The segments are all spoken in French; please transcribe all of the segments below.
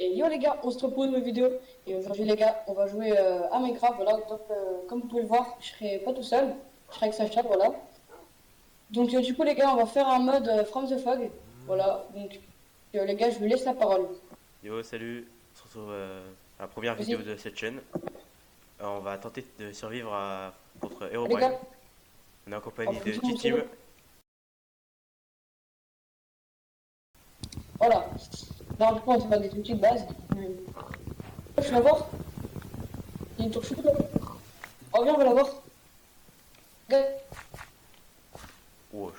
Et yo les gars, on se retrouve dans une vidéo. Et aujourd'hui les gars, on va jouer à Minecraft. Voilà, donc comme vous pouvez le voir, je serai pas tout seul. Je serai avec Sacha, voilà. Donc du coup les gars, on va faire un mode From the Fog. Voilà, donc les gars, je vous laisse la parole. Yo, salut, on se retrouve à la première vidéo Vas-y, de cette chaîne. On va tenter de survivre contre les Herobrine. gars. On est en Oh, compagnie de putain, T-Team. voilà. Là, du coup, on va faire des outils de base. Je vais voir. Il y a une torche là. Oh, viens, on va la voir. Gars. Wesh.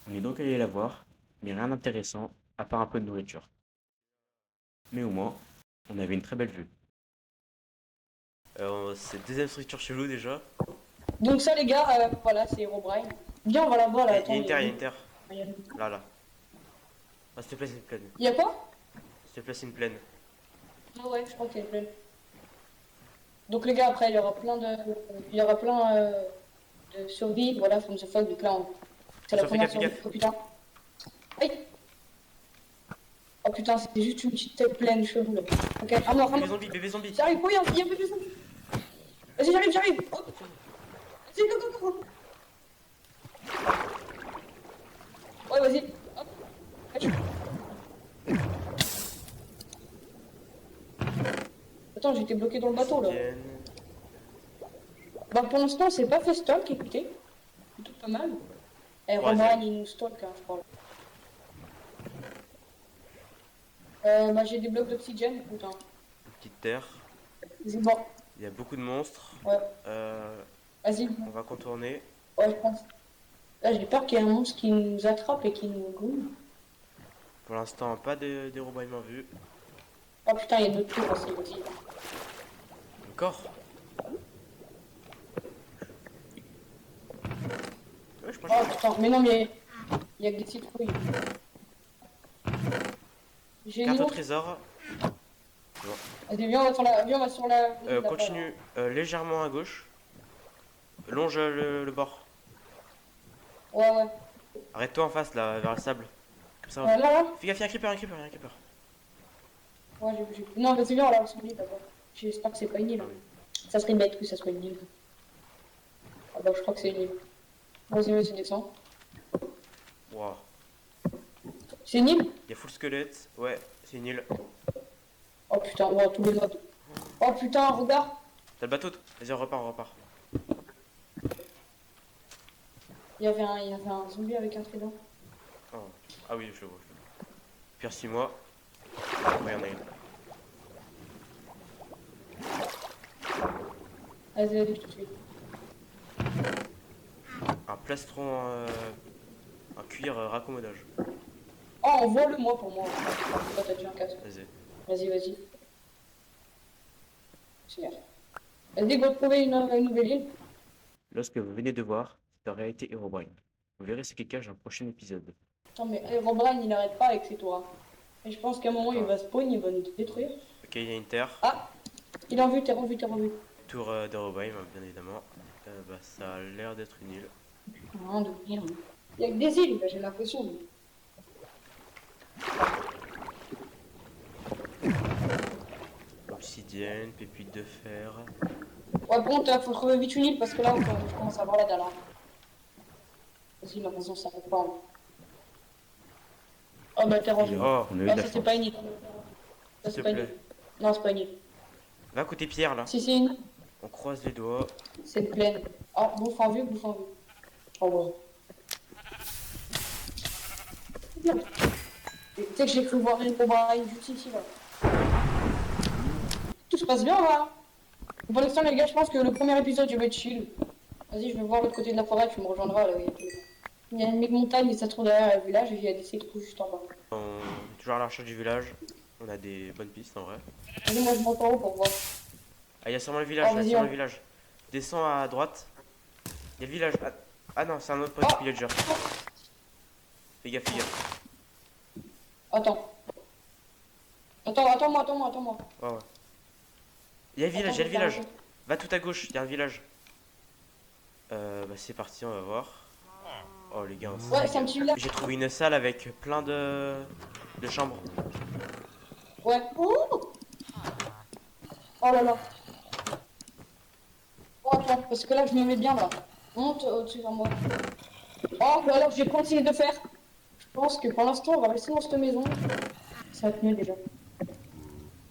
On est donc allé la voir, mais rien d'intéressant, à part un peu de nourriture. Mais au moins, on avait une très belle vue. C'est deuxième structure chelou déjà. Donc ça les gars, voilà, c'est Herobrine. Viens, on va la voir là. Il y Attends, a une terre, il y a une où terre. Ah, il y a- Là, là. Ah, s'il te plaît, c'est une plaine. Il y a quoi? S'il te plaît, c'est une plaine. Ah ouais, je crois qu'il y a plein. Donc les gars, après, il y aura plein de survie, voilà, from the fog, donc là, c'est la Attention, fais première gaffe, fais survie. gaffe. Oh putain. Aïe. Oh putain, c'était juste une petite tête pleine de cheveux là. Ok, à mort, à Bébé mort. zombie, bébé zombie. J'arrive, oh, il y a un bébé zombie. Vas-y, j'arrive. Oh. Vas-y, go. Ouais, vas-y. Hop. Aïe. Attends, j'étais bloqué dans le bateau là. Obsidienne. Bah pour l'instant, c'est pas fait stalk, écoutez. Plutôt pas mal. Et Troisième. Roman, il nous stalk, hein, je crois. Bah j'ai des blocs d'oxygène, écoute. Hein. Petite terre. Vas-y, bon. Il y a beaucoup de monstres. Ouais, Euh, vas-y. on va contourner. Ouais, je pense. Là, j'ai peur qu'il y ait un monstre qui nous attrape et qui nous goûte. Pour l'instant, pas d'Herobrine en vue. Oh putain, il y a d'autres tours aussi, vas-y. Encore. Ouais, je pense Oh putain, mais non, mais il y a que des citrouilles. J'ai carte une au autre. trésor. Bon. Vas-y, viens, on va sur la. là-bas, Continue légèrement à gauche. Longe le bord. là. Ouais. Arrête-toi en face là, vers le sable. Comme ça. Là. Fais gaffe, il y a un creeper. Ouais, j'ai. Non, vas-y, viens, on va sur l'île d'abord. J'espère que c'est pas une île. Ah oui. Ça serait bête que ça soit une île. Ah bah, je crois que c'est une île. Vas-y, descends. Wow. C'est une île? Il y a full squelette. Ouais, c'est une île. Oh putain, wow, tous les modes. Oh putain, regarde. T'as le bateau. Vas-y, on repart. Il y avait un zombie avec un trident. Oh. Ah oui, je le vois. Pierre 6 mois. Ouais, il y en a une. Vas-y, tout de suite. Un plastron. Un cuir raccommodage. Oh, envoie-le moi pour moi. Toi, t'as déjà un casque. Vas-y. Vas-y. Super. Vas-y, go trouver une nouvelle île. Lorsque vous venez de voir, c'est en réalité Herobrine. Vous verrez ce qu'il cache dans le prochain épisode. Attends, mais Herobrine, il n'arrête pas avec ses toits. Et je pense qu'à un moment, il va spawn, il va nous détruire. Ok, il y a une terre. Ah, il est en vue, t'es revu. Tour d'Herobrine, bien évidemment. Bah, ça a l'air d'être une île. Rien de rien. Il y a que des îles, là, j'ai l'impression. Obsidienne, pépite de fer. Ouais, bon, faut trouver vite une île parce que là, je commence à avoir la dalle. Hein. Vas-y, la raison, ça fait pas. Hein. Oh, bah, t'es rendu. Oh, On a eu Ah, de la ça, c'est chance. pas une île. Ça, s'il c'est te pas une plaît. île. Non, c'est pas une île. Va côté pierre là. Si, c'est une île. On croise les doigts. C'est une plaine. Oh, bouffe en vue. Oh, ouais. Tu sais que j'ai cru voir une Herobrine juste ici, là. Tout se passe bien, là. Pour l'instant, les gars, je pense que le premier épisode, je vais être chill. Vas-y, je vais voir l'autre côté de la forêt, tu me rejoindras, là. Il y a une montagne et ça se trouve derrière le village et il y a des citrouilles juste en bas. On est toujours à la recherche du village. On a des bonnes pistes en vrai. Vas-y, moi, je monte en haut pour voir. Ah, il y a sûrement le village, Oh, vas-y, on- le village. Descends à droite. Il y a le village. Ah non, c'est un autre pote Oh. villager. Fais gaffe. Attends. Attends-moi. Ouais. Il y a le village. Va tout à gauche, il y a un village. Bah c'est parti, on va voir. Oh les gars, Ouais, c'est un petit village. j'ai trouvé une salle avec plein de chambres. Ouais. Oh, oh là là. Oh, attends, parce que là, je me mets bien là. Monte au-dessus de moi. Oh, bah alors, j'ai continué de faire. Je pense que pour l'instant, on va rester dans cette maison. Ça va être mieux déjà.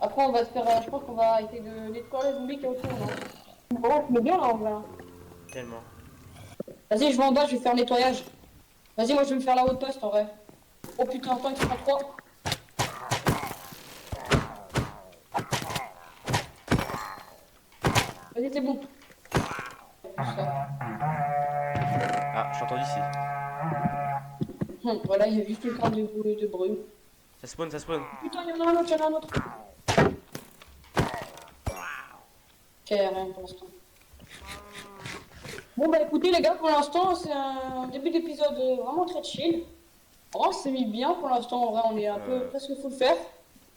Après, on va se faire. Je pense qu'on va essayer de nettoyer les zombies qui est autour. Non oh, je me mets bien là en vrai. Tellement. Vas-y, je vais en bas, je vais faire le nettoyage. Vas-y, moi, je vais me faire la haute poste en vrai. Oh putain, attends, il se prend 3. Vas-y, c'est bon. Ah, je t'entends d'ici. Voilà, il y a juste le camp de bruit. Ça spawn, ça spawn. Putain, il y en a un autre, il y en a un autre. Ok, rien pour l'instant. Bon bah écoutez les gars, pour l'instant c'est un début d'épisode vraiment très chill. En vrai, on s'est mis bien pour l'instant, en vrai on est un peu presque full faire.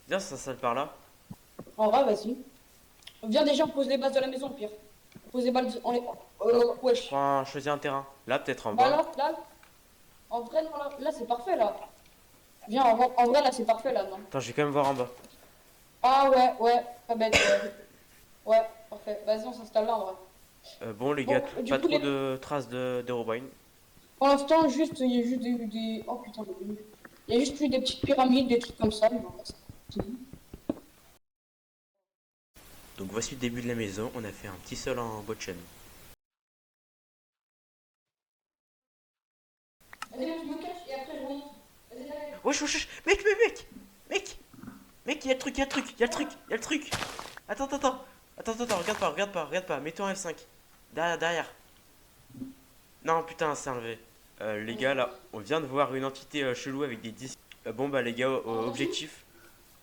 Viens, ça salle par là. En vrai, vas-y. Viens déjà, on pose les bases de la maison, pire. On pose les bases, on les... wesh. Enfin, choisis un terrain. Là, peut-être en Bah bas. là, en vrai, non, là c'est parfait là. Viens, en vrai là c'est parfait là, non. Attends, je vais quand même voir en bas. Ah ouais, pas bête, ouais. Ouais, parfait. Vas-y, on s'installe là en vrai. Bon, les Bon, gars, du pas coup, trop de traces d'Herobrine. Pour l'instant, juste, il y a juste des... Oh putain, il y a juste eu des petites pyramides, des trucs comme ça. Mais bon, c'est tout. Donc, voici le début de la maison. On a fait un petit sol en bois de chêne. Vas-y, là, tu me caches et après je monte. Vas-y, là, Wesh, wesh, wesh. Mec, il y a le truc, il y a le truc, il y a le truc, il y a le truc. Attends, regarde pas. Mets-toi en F5. Derrière. Non, putain, c'est enlevé. Les gars, là, on vient de voir une entité chelou avec des disques. Bon, bah, les gars, objectif.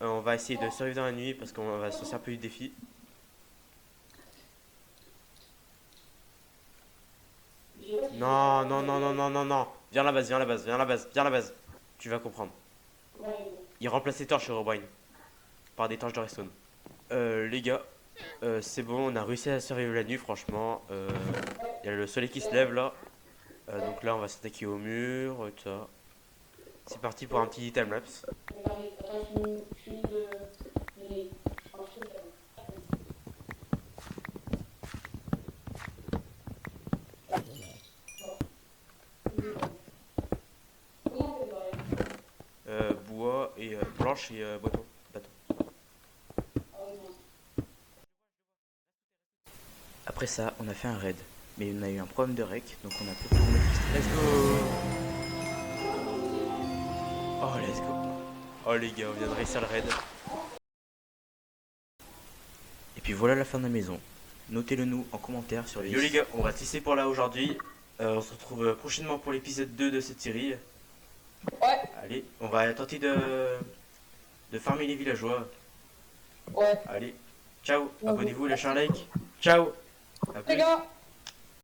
On va essayer de survivre dans la nuit parce qu'on va se sortir un peu du défi. Non. Viens à la base. Tu vas comprendre. Il remplace les torches sur Herobrine par des torches de redstone. Les gars, c'est bon, on a réussi à survivre la nuit, franchement. Il y a le soleil qui se lève là. Donc là, on va s'attaquer au mur, tout ça. C'est parti pour un petit timelapse. Bois et planche et bâton. Après ça, on a fait un raid. Mais on a eu un problème de rec, donc on a pu prendre notre... Let's go! Oh, let's go! Oh les gars, on vient de réussir le raid. Et puis voilà la fin de la maison. Notez-le nous en commentaire sur les... Yo les gars, on va tisser pour là aujourd'hui. On se retrouve prochainement pour l'épisode 2 de cette série. Ouais. Allez, on va tenter de farmer les villageois. Ouais. Allez, ciao, Ouais, abonnez-vous, lâchez un like. Ciao! À Les plus. gars.